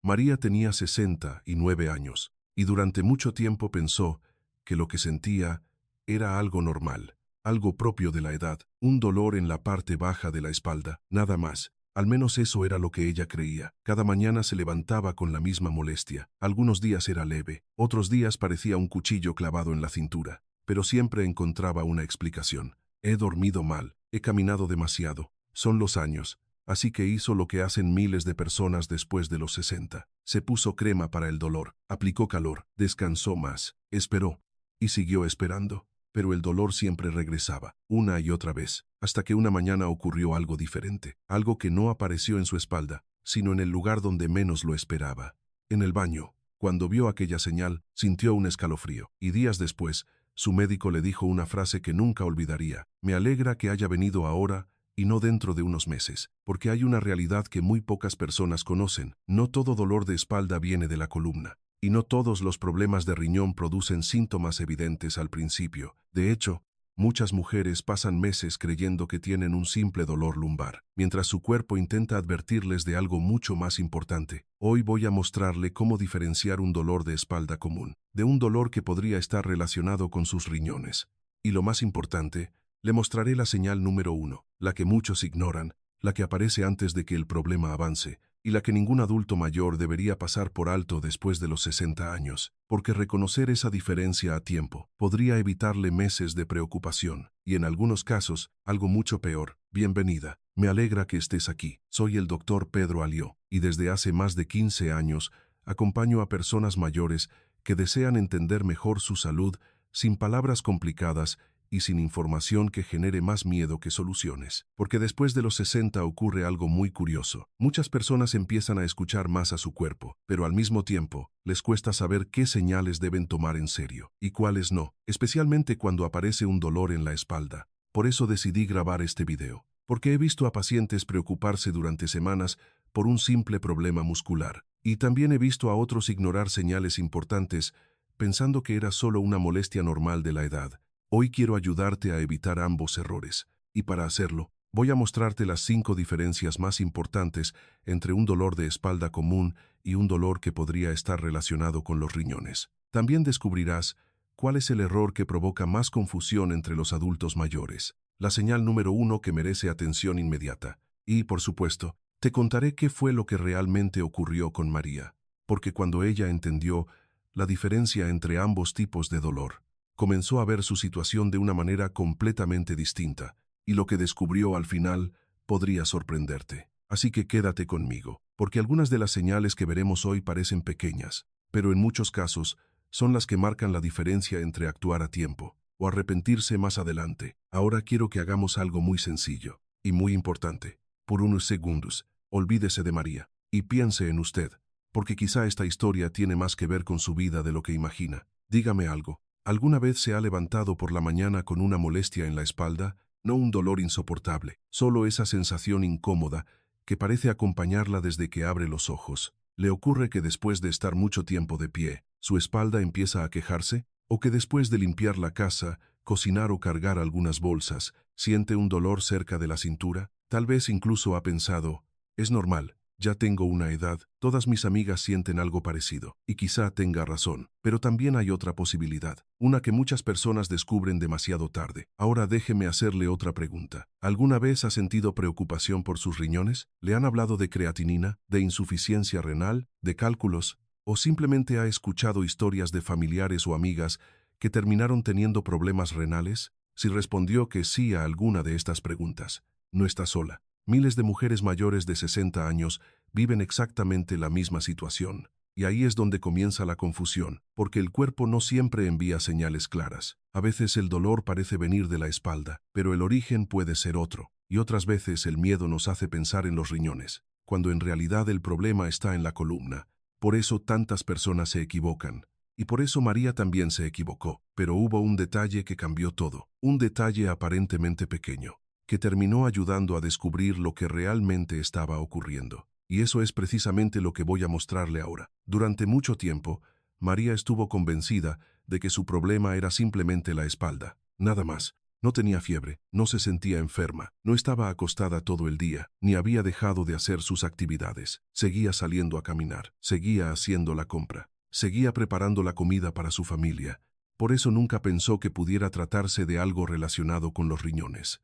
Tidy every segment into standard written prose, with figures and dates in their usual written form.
María tenía 69 años, y durante mucho tiempo pensó que lo que sentía era algo normal, algo propio de la edad, un dolor en la parte baja de la espalda, nada más. Al menos eso era lo que ella creía. Cada mañana se levantaba con la misma molestia. Algunos días era leve, otros días parecía un cuchillo clavado en la cintura, pero siempre encontraba una explicación. He dormido mal, he caminado demasiado, son los años. Así que hizo lo que hacen miles de personas después de los 60. Se puso crema para el dolor, aplicó calor, descansó más, esperó y siguió esperando. Pero el dolor siempre regresaba, una y otra vez, hasta que una mañana ocurrió algo diferente, algo que no apareció en su espalda, sino en el lugar donde menos lo esperaba. En el baño. Cuando vio aquella señal, sintió un escalofrío, y días después, su médico le dijo una frase que nunca olvidaría: me alegra que haya venido ahora y no dentro de unos meses, porque hay una realidad que muy pocas personas conocen. No todo dolor de espalda viene de la columna. Y no todos los problemas de riñón producen síntomas evidentes al principio. De hecho, muchas mujeres pasan meses creyendo que tienen un simple dolor lumbar, mientras su cuerpo intenta advertirles de algo mucho más importante. Hoy voy a mostrarle cómo diferenciar un dolor de espalda común, de un dolor que podría estar relacionado con sus riñones. Y lo más importante, le mostraré la señal número 1, la que muchos ignoran, la que aparece antes de que el problema avance, y la que ningún adulto mayor debería pasar por alto después de los 60 años, porque reconocer esa diferencia a tiempo podría evitarle meses de preocupación, y en algunos casos, algo mucho peor. Bienvenida, me alegra que estés aquí. Soy el doctor Pedro Alió, y desde hace más de 15 años acompaño a personas mayores que desean entender mejor su salud sin palabras complicadas y sin información que genere más miedo que soluciones. Porque después de los 60 ocurre algo muy curioso. Muchas personas empiezan a escuchar más a su cuerpo, pero al mismo tiempo, les cuesta saber qué señales deben tomar en serio y cuáles no, especialmente cuando aparece un dolor en la espalda. Por eso decidí grabar este video, porque he visto a pacientes preocuparse durante semanas por un simple problema muscular, y también he visto a otros ignorar señales importantes pensando que era solo una molestia normal de la edad. Hoy quiero ayudarte a evitar ambos errores, y para hacerlo, voy a mostrarte las 5 diferencias más importantes entre un dolor de espalda común y un dolor que podría estar relacionado con los riñones. También descubrirás cuál es el error que provoca más confusión entre los adultos mayores, la señal número 1 que merece atención inmediata. Y, por supuesto, te contaré qué fue lo que realmente ocurrió con María, porque cuando ella entendió la diferencia entre ambos tipos de dolor, comenzó a ver su situación de una manera completamente distinta, y lo que descubrió al final podría sorprenderte. Así que quédate conmigo, porque algunas de las señales que veremos hoy parecen pequeñas, pero en muchos casos son las que marcan la diferencia entre actuar a tiempo o arrepentirse más adelante. Ahora quiero que hagamos algo muy sencillo y muy importante. Por unos segundos, olvídese de María y piense en usted, porque quizá esta historia tiene más que ver con su vida de lo que imagina. Dígame algo. ¿Alguna vez se ha levantado por la mañana con una molestia en la espalda? No un dolor insoportable, solo esa sensación incómoda que parece acompañarla desde que abre los ojos. ¿Le ocurre que después de estar mucho tiempo de pie, su espalda empieza a quejarse? ¿O que después de limpiar la casa, cocinar o cargar algunas bolsas, siente un dolor cerca de la cintura? Tal vez incluso ha pensado: es normal. Ya tengo una edad, todas mis amigas sienten algo parecido, y quizá tenga razón. Pero también hay otra posibilidad, una que muchas personas descubren demasiado tarde. Ahora déjeme hacerle otra pregunta. ¿Alguna vez ha sentido preocupación por sus riñones? ¿Le han hablado de creatinina, de insuficiencia renal, de cálculos? ¿O simplemente ha escuchado historias de familiares o amigas que terminaron teniendo problemas renales? Si respondió que sí a alguna de estas preguntas, no está sola. Miles de mujeres mayores de 60 años viven exactamente la misma situación. Y ahí es donde comienza la confusión, porque el cuerpo no siempre envía señales claras. A veces el dolor parece venir de la espalda, pero el origen puede ser otro. Y otras veces el miedo nos hace pensar en los riñones, cuando en realidad el problema está en la columna. Por eso tantas personas se equivocan. Y por eso María también se equivocó. Pero hubo un detalle que cambió todo. Un detalle aparentemente pequeño, que terminó ayudando a descubrir lo que realmente estaba ocurriendo. Y eso es precisamente lo que voy a mostrarle ahora. Durante mucho tiempo, María estuvo convencida de que su problema era simplemente la espalda, nada más. No tenía fiebre, no se sentía enferma, no estaba acostada todo el día, ni había dejado de hacer sus actividades. Seguía saliendo a caminar, seguía haciendo la compra, seguía preparando la comida para su familia. Por eso nunca pensó que pudiera tratarse de algo relacionado con los riñones.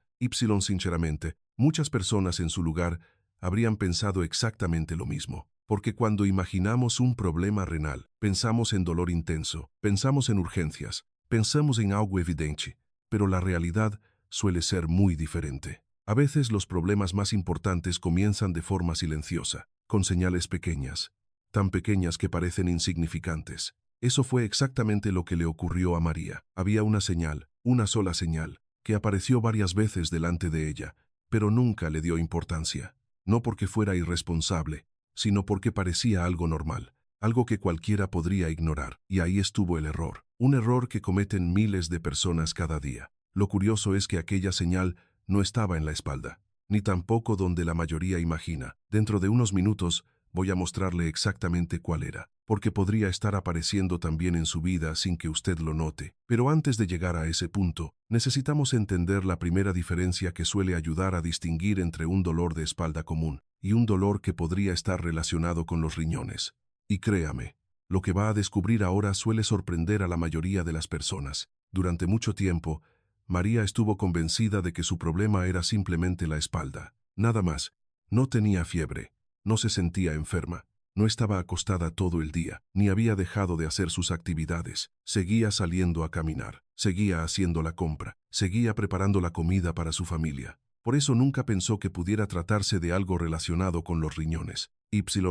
Sinceramente, muchas personas en su lugar habrían pensado exactamente lo mismo. Porque cuando imaginamos un problema renal, pensamos en dolor intenso, pensamos en urgencias, pensamos en algo evidente. Pero la realidad suele ser muy diferente. A veces los problemas más importantes comienzan de forma silenciosa, con señales pequeñas, tan pequeñas que parecen insignificantes. Eso fue exactamente lo que le ocurrió a María. Había una señal, una sola señal, que apareció varias veces delante de ella, pero nunca le dio importancia. No porque fuera irresponsable, sino porque parecía algo normal, algo que cualquiera podría ignorar. Y ahí estuvo el error. Un error que cometen miles de personas cada día. Lo curioso es que aquella señal no estaba en la espalda, ni tampoco donde la mayoría imagina. Dentro de unos minutos voy a mostrarle exactamente cuál era, porque podría estar apareciendo también en su vida sin que usted lo note. Pero antes de llegar a ese punto, necesitamos entender la primera diferencia que suele ayudar a distinguir entre un dolor de espalda común y un dolor que podría estar relacionado con los riñones. Y créame, lo que va a descubrir ahora suele sorprender a la mayoría de las personas. Durante mucho tiempo, María estuvo convencida de que su problema era simplemente la espalda. Nada más. No tenía fiebre, no se sentía enferma, no estaba acostada todo el día, ni había dejado de hacer sus actividades. Seguía saliendo a caminar, seguía haciendo la compra, seguía preparando la comida para su familia. Por eso nunca pensó que pudiera tratarse de algo relacionado con los riñones.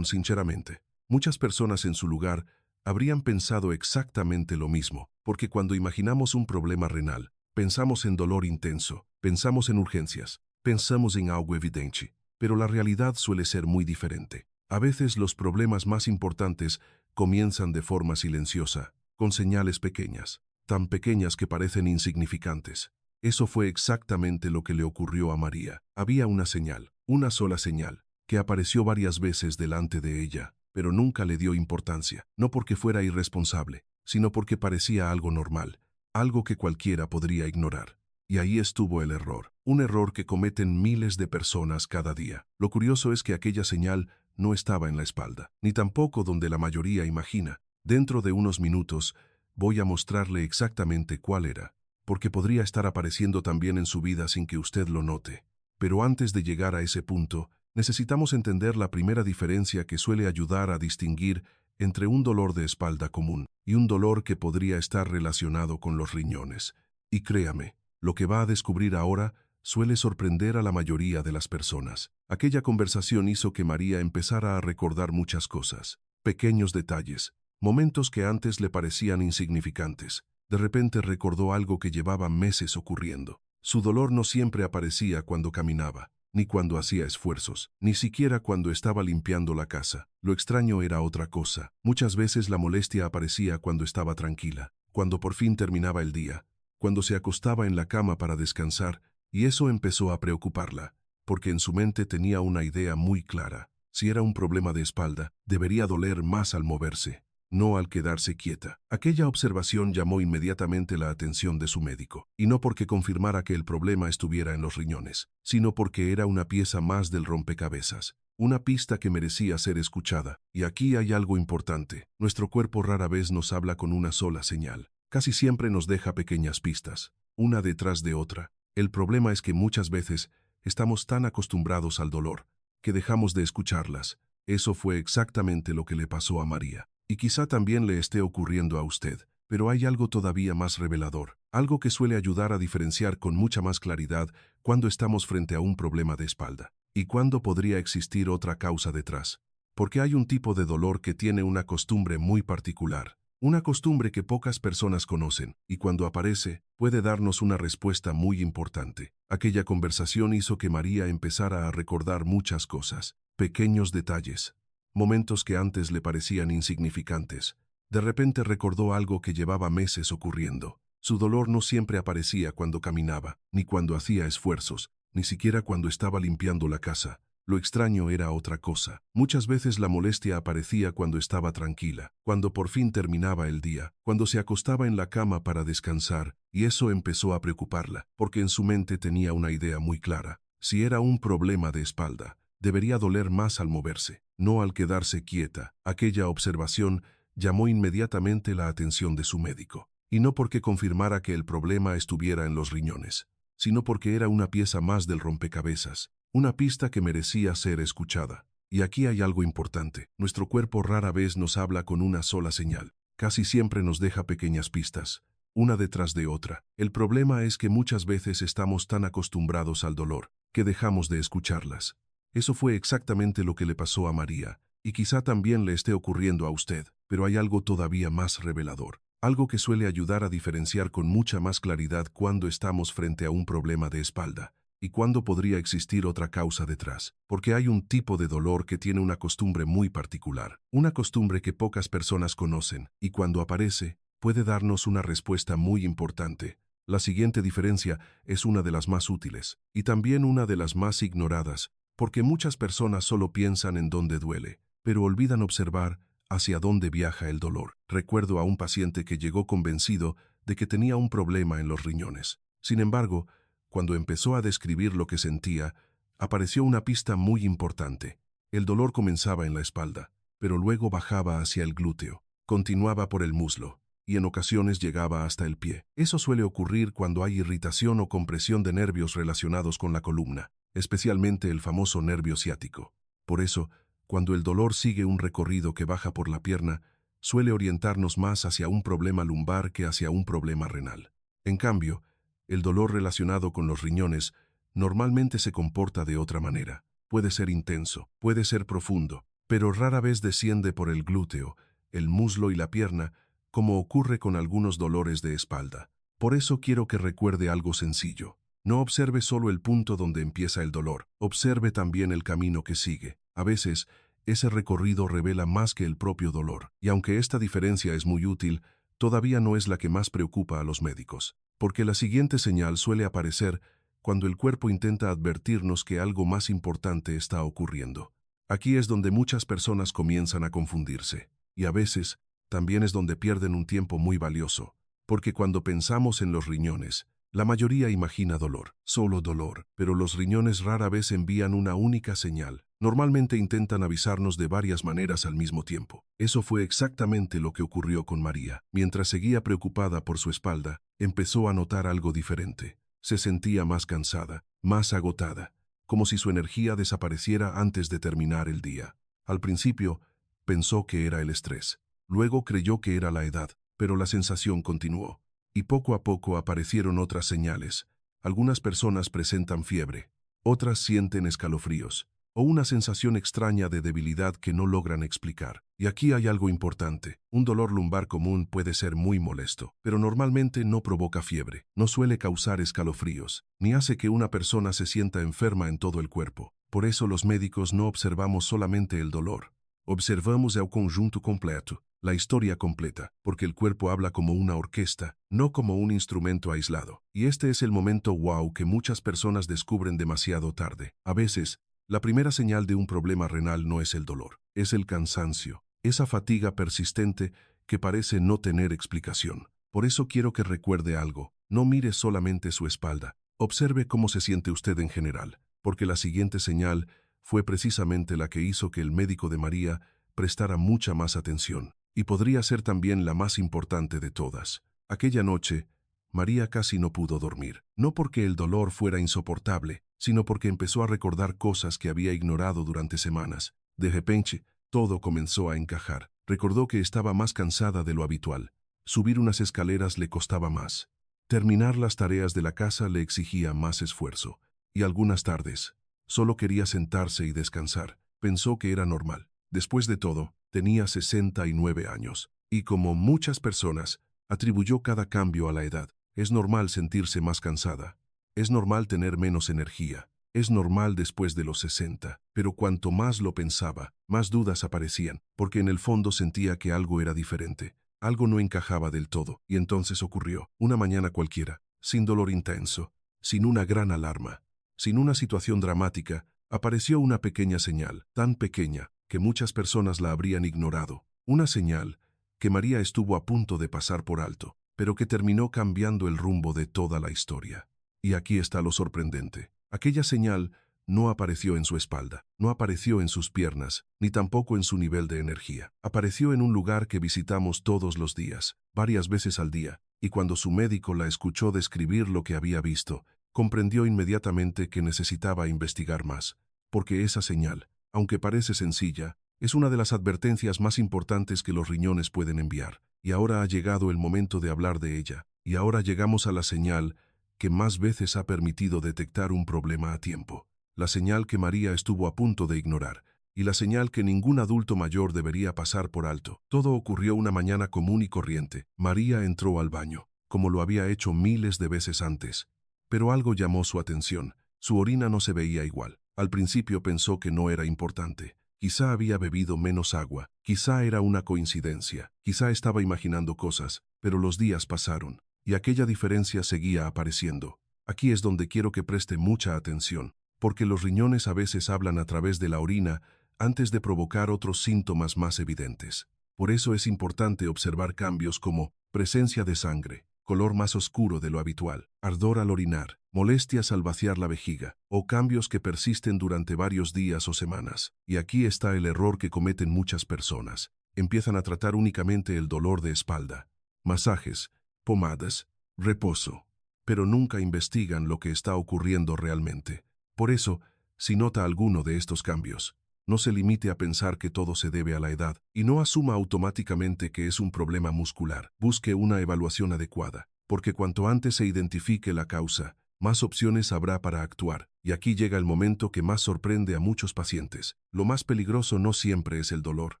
Sinceramente, muchas personas en su lugar habrían pensado exactamente lo mismo, porque cuando imaginamos un problema renal, pensamos en dolor intenso, pensamos en urgencias, pensamos en algo evidente, pero la realidad suele ser muy diferente. A veces los problemas más importantes comienzan de forma silenciosa, con señales pequeñas, tan pequeñas que parecen insignificantes. Eso fue exactamente lo que le ocurrió a María. Había una señal, una sola señal, que apareció varias veces delante de ella, pero nunca le dio importancia, no porque fuera irresponsable, sino porque parecía algo normal, algo que cualquiera podría ignorar. Y ahí estuvo el error, un error que cometen miles de personas cada día. Lo curioso es que aquella señal no estaba en la espalda, ni tampoco donde la mayoría imagina. Dentro de unos minutos voy a mostrarle exactamente cuál era, porque podría estar apareciendo también en su vida sin que usted lo note. Pero antes de llegar a ese punto, necesitamos entender la primera diferencia que suele ayudar a distinguir entre un dolor de espalda común y un dolor que podría estar relacionado con los riñones. Y créame, lo que va a descubrir ahora suele sorprender a la mayoría de las personas. Aquella conversación hizo que María empezara a recordar muchas cosas, pequeños detalles, momentos que antes le parecían insignificantes. De repente recordó algo que llevaba meses ocurriendo. Su dolor no siempre aparecía cuando caminaba, ni cuando hacía esfuerzos, ni siquiera cuando estaba limpiando la casa. Lo extraño era otra cosa. Muchas veces la molestia aparecía cuando estaba tranquila, cuando por fin terminaba el día, cuando se acostaba en la cama para descansar, y eso empezó a preocuparla, porque en su mente tenía una idea muy clara. Si era un problema de espalda, debería doler más al moverse, no al quedarse quieta. Aquella observación llamó inmediatamente la atención de su médico, y no porque confirmara que el problema estuviera en los riñones, sino porque era una pieza más del rompecabezas, una pista que merecía ser escuchada. Y aquí hay algo importante. Nuestro cuerpo rara vez nos habla con una sola señal. Casi siempre nos deja pequeñas pistas, una detrás de otra. El problema es que muchas veces estamos tan acostumbrados al dolor que dejamos de escucharlas. Eso fue exactamente lo que le pasó a María. Y quizá también le esté ocurriendo a usted, pero hay algo todavía más revelador, algo que suele ayudar a diferenciar con mucha más claridad cuando estamos frente a un problema de espalda, y cuándo podría existir otra causa detrás. Porque hay un tipo de dolor que tiene una costumbre muy particular, una costumbre que pocas personas conocen, y cuando aparece, puede darnos una respuesta muy importante. Aquella conversación hizo que María empezara a recordar muchas cosas, pequeños detalles, momentos que antes le parecían insignificantes. De repente recordó algo que llevaba meses ocurriendo. Su dolor no siempre aparecía cuando caminaba, ni cuando hacía esfuerzos, ni siquiera cuando estaba limpiando la casa. Lo extraño era otra cosa. Muchas veces la molestia aparecía cuando estaba tranquila, cuando por fin terminaba el día, cuando se acostaba en la cama para descansar, y eso empezó a preocuparla, porque en su mente tenía una idea muy clara. Si era un problema de espalda, debería doler más al moverse, no al quedarse quieta. Aquella observación llamó inmediatamente la atención de su médico, y no porque confirmara que el problema estuviera en los riñones, sino porque era una pieza más del rompecabezas, una pista que merecía ser escuchada. Y aquí hay algo importante. Nuestro cuerpo rara vez nos habla con una sola señal. Casi siempre nos deja pequeñas pistas, una detrás de otra. El problema es que muchas veces estamos tan acostumbrados al dolor que dejamos de escucharlas. Eso fue exactamente lo que le pasó a María, y quizá también le esté ocurriendo a usted, pero hay algo todavía más revelador. Algo que suele ayudar a diferenciar con mucha más claridad cuando estamos frente a un problema de espalda y cuándo podría existir otra causa detrás, porque hay un tipo de dolor que tiene una costumbre muy particular, una costumbre que pocas personas conocen, y cuando aparece, puede darnos una respuesta muy importante. La siguiente diferencia es una de las más útiles, y también una de las más ignoradas, porque muchas personas solo piensan en dónde duele, pero olvidan observar hacia dónde viaja el dolor. Recuerdo a un paciente que llegó convencido de que tenía un problema en los riñones. Sin embargo, cuando empezó a describir lo que sentía, apareció una pista muy importante. El dolor comenzaba en la espalda, pero luego bajaba hacia el glúteo, continuaba por el muslo, y en ocasiones llegaba hasta el pie. Eso suele ocurrir cuando hay irritación o compresión de nervios relacionados con la columna, especialmente el famoso nervio ciático. Por eso, cuando el dolor sigue un recorrido que baja por la pierna, suele orientarnos más hacia un problema lumbar que hacia un problema renal. En cambio, el dolor relacionado con los riñones normalmente se comporta de otra manera. Puede ser intenso, puede ser profundo, pero rara vez desciende por el glúteo, el muslo y la pierna, como ocurre con algunos dolores de espalda. Por eso quiero que recuerde algo sencillo. No observe solo el punto donde empieza el dolor, observe también el camino que sigue. A veces, ese recorrido revela más que el propio dolor, y aunque esta diferencia es muy útil, todavía no es la que más preocupa a los médicos, porque la siguiente señal suele aparecer cuando el cuerpo intenta advertirnos que algo más importante está ocurriendo. Aquí es donde muchas personas comienzan a confundirse, y a veces también es donde pierden un tiempo muy valioso, porque cuando pensamos en los riñones, la mayoría imagina dolor, solo dolor, pero los riñones rara vez envían una única señal. Normalmente intentan avisarnos de varias maneras al mismo tiempo. Eso fue exactamente lo que ocurrió con María. Mientras seguía preocupada por su espalda, empezó a notar algo diferente. Se sentía más cansada, más agotada, como si su energía desapareciera antes de terminar el día. Al principio, pensó que era el estrés. Luego creyó que era la edad, pero la sensación continuó. Y poco a poco aparecieron otras señales. Algunas personas presentan fiebre, otras sienten escalofríos, o una sensación extraña de debilidad que no logran explicar. Y aquí hay algo importante. Un dolor lumbar común puede ser muy molesto, pero normalmente no provoca fiebre, no suele causar escalofríos, ni hace que una persona se sienta enferma en todo el cuerpo. Por eso los médicos no observamos solamente el dolor, observamos el conjunto completo, la historia completa, porque el cuerpo habla como una orquesta, no como un instrumento aislado. Y este es el momento wow que muchas personas descubren demasiado tarde. A veces, la primera señal de un problema renal no es el dolor, es el cansancio, esa fatiga persistente que parece no tener explicación. Por eso quiero que recuerde algo, no mire solamente su espalda, observe cómo se siente usted en general, porque la siguiente señal fue precisamente la que hizo que el médico de María prestara mucha más atención, y podría ser también la más importante de todas. Aquella noche, María casi no pudo dormir, no porque el dolor fuera insoportable, sino porque empezó a recordar cosas que había ignorado durante semanas. De repente, todo comenzó a encajar. Recordó que estaba más cansada de lo habitual. Subir unas escaleras le costaba más. Terminar las tareas de la casa le exigía más esfuerzo. Y algunas tardes, solo quería sentarse y descansar. Pensó que era normal. Después de todo, tenía 69 años. Y como muchas personas, atribuyó cada cambio a la edad. Es normal sentirse más cansada. Es normal tener menos energía. Es normal después de los 60. Pero cuanto más lo pensaba, más dudas aparecían, porque en el fondo sentía que algo era diferente. Algo no encajaba del todo. Y entonces ocurrió, una mañana cualquiera, sin dolor intenso, sin una gran alarma, sin una situación dramática, Apareció una pequeña señal, tan pequeña que muchas personas la habrían ignorado. Una señal que María estuvo a punto de pasar por alto, pero que terminó cambiando el rumbo de toda la historia. Y aquí está lo sorprendente. Aquella señal no apareció en su espalda, no apareció en sus piernas, ni tampoco en su nivel de energía. Apareció en un lugar que visitamos todos los días, varias veces al día, y cuando su médico la escuchó describir lo que había visto, comprendió inmediatamente que necesitaba investigar más, porque esa señal, aunque parece sencilla, es una de las advertencias más importantes que los riñones pueden enviar. Y ahora ha llegado el momento de hablar de ella, y ahora llegamos a la señal que más veces ha permitido detectar un problema a tiempo. La señal que María estuvo a punto de ignorar, y la señal que ningún adulto mayor debería pasar por alto. Todo ocurrió una mañana común y corriente. María entró al baño, como lo había hecho miles de veces antes. Pero algo llamó su atención. Su orina no se veía igual. Al principio pensó que no era importante. Quizá había bebido menos agua, quizá era una coincidencia, quizá estaba imaginando cosas, pero los días pasaron, y aquella diferencia seguía apareciendo. Aquí es donde quiero que preste mucha atención, porque los riñones a veces hablan a través de la orina antes de provocar otros síntomas más evidentes. Por eso es importante observar cambios como presencia de sangre, color más oscuro de lo habitual, ardor al orinar, molestias al vaciar la vejiga, o cambios que persisten durante varios días o semanas. Y aquí está el error que cometen muchas personas. Empiezan a tratar únicamente el dolor de espalda, masajes, pomadas, reposo, pero nunca investigan lo que está ocurriendo realmente. Por eso, si nota alguno de estos cambios, no se limite a pensar que todo se debe a la edad y no asuma automáticamente que es un problema muscular. Busque una evaluación adecuada, porque cuanto antes se identifique la causa, más opciones habrá para actuar. Y aquí llega el momento que más sorprende a muchos pacientes. Lo más peligroso no siempre es el dolor.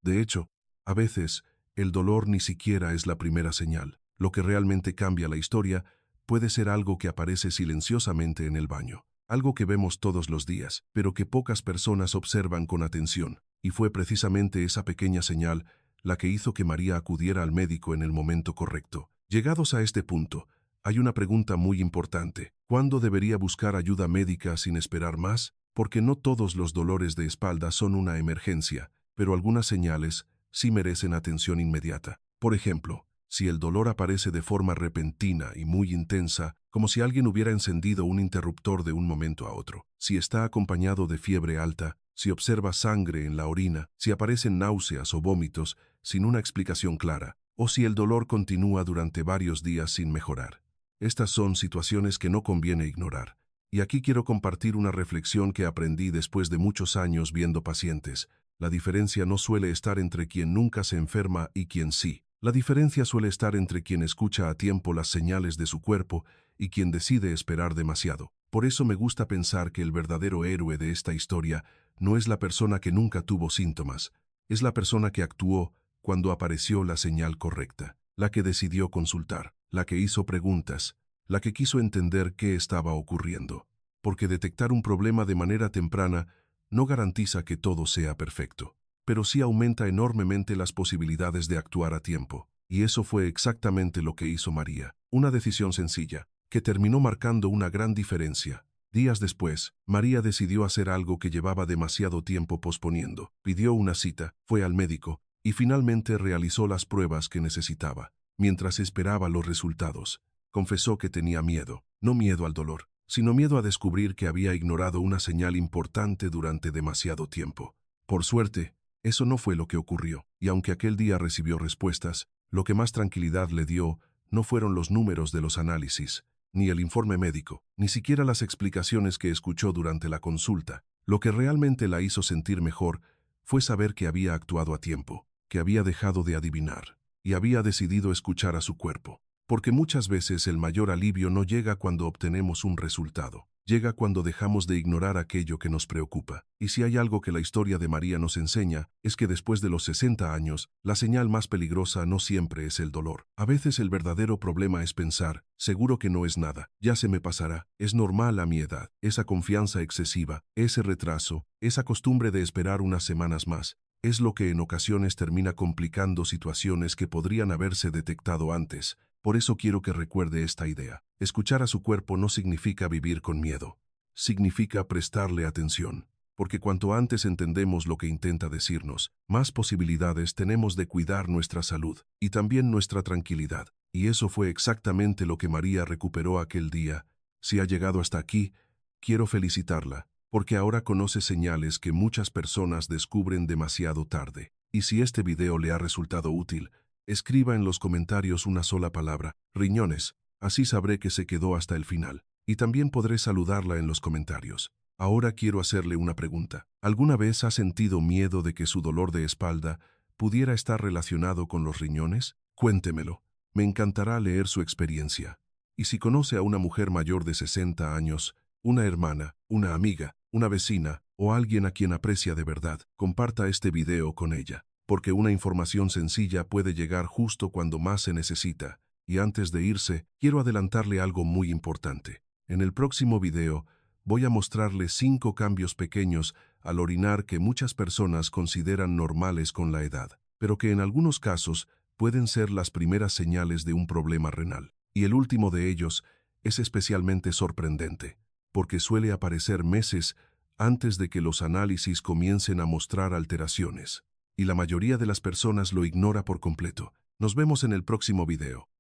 De hecho, a veces, el dolor ni siquiera es la primera señal. Lo que realmente cambia la historia puede ser algo que aparece silenciosamente en el baño. Algo que vemos todos los días, pero que pocas personas observan con atención. Y fue precisamente esa pequeña señal la que hizo que María acudiera al médico en el momento correcto. Llegados a este punto, hay una pregunta muy importante. ¿Cuándo debería buscar ayuda médica sin esperar más? Porque no todos los dolores de espalda son una emergencia, pero algunas señales sí merecen atención inmediata. Por ejemplo, si el dolor aparece de forma repentina y muy intensa, como si alguien hubiera encendido un interruptor de un momento a otro, si está acompañado de fiebre alta, si observa sangre en la orina, si aparecen náuseas o vómitos sin una explicación clara, o si el dolor continúa durante varios días sin mejorar. Estas son situaciones que no conviene ignorar. Y aquí quiero compartir una reflexión que aprendí después de muchos años viendo pacientes. La diferencia no suele estar entre quien nunca se enferma y quien sí. La diferencia suele estar entre quien escucha a tiempo las señales de su cuerpo y quien decide esperar demasiado. Por eso me gusta pensar que el verdadero héroe de esta historia no es la persona que nunca tuvo síntomas, es la persona que actuó cuando apareció la señal correcta, la que decidió consultar, la que hizo preguntas, la que quiso entender qué estaba ocurriendo. Porque detectar un problema de manera temprana no garantiza que todo sea perfecto, pero sí aumenta enormemente las posibilidades de actuar a tiempo. Y eso fue exactamente lo que hizo María. Una decisión sencilla, que terminó marcando una gran diferencia. Días después, María decidió hacer algo que llevaba demasiado tiempo posponiendo. Pidió una cita, fue al médico, y finalmente realizó las pruebas que necesitaba. Mientras esperaba los resultados, confesó que tenía miedo, no miedo al dolor, sino miedo a descubrir que había ignorado una señal importante durante demasiado tiempo. Por suerte, eso no fue lo que ocurrió, y aunque aquel día recibió respuestas, lo que más tranquilidad le dio no fueron los números de los análisis, ni el informe médico, ni siquiera las explicaciones que escuchó durante la consulta. Lo que realmente la hizo sentir mejor fue saber que había actuado a tiempo, que había dejado de adivinar, y había decidido escuchar a su cuerpo. Porque muchas veces el mayor alivio no llega cuando obtenemos un resultado, llega cuando dejamos de ignorar aquello que nos preocupa. Y si hay algo que la historia de María nos enseña, es que después de los 60 años, la señal más peligrosa no siempre es el dolor. A veces el verdadero problema es pensar, seguro que no es nada, ya se me pasará, es normal a mi edad. Esa confianza excesiva, ese retraso, esa costumbre de esperar unas semanas más, es lo que en ocasiones termina complicando situaciones que podrían haberse detectado antes. Por eso quiero que recuerde esta idea. Escuchar a su cuerpo no significa vivir con miedo. Significa prestarle atención. porque cuanto antes entendemos lo que intenta decirnos, más posibilidades tenemos de cuidar nuestra salud y también nuestra tranquilidad. Y eso fue exactamente lo que María recuperó aquel día. Si ha llegado hasta aquí, quiero felicitarla, porque ahora conoce señales que muchas personas descubren demasiado tarde. Y si este video le ha resultado útil, escriba en los comentarios una sola palabra: riñones. Así sabré que se quedó hasta el final. Y también podré saludarla en los comentarios. Ahora quiero hacerle una pregunta. ¿Alguna vez ha sentido miedo de que su dolor de espalda pudiera estar relacionado con los riñones? Cuéntemelo. Me encantará leer su experiencia. Y si conoce a una mujer mayor de 60 años, una hermana, una amiga, una vecina o alguien a quien aprecia de verdad, comparta este video con ella, porque una información sencilla puede llegar justo cuando más se necesita. Y antes de irse, quiero adelantarle algo muy importante. En el próximo video, voy a mostrarle 5 cambios pequeños al orinar que muchas personas consideran normales con la edad, pero que en algunos casos pueden ser las primeras señales de un problema renal. Y el último de ellos es especialmente sorprendente, porque suele aparecer meses antes de que los análisis comiencen a mostrar alteraciones. Y la mayoría de las personas lo ignora por completo. Nos vemos en el próximo video.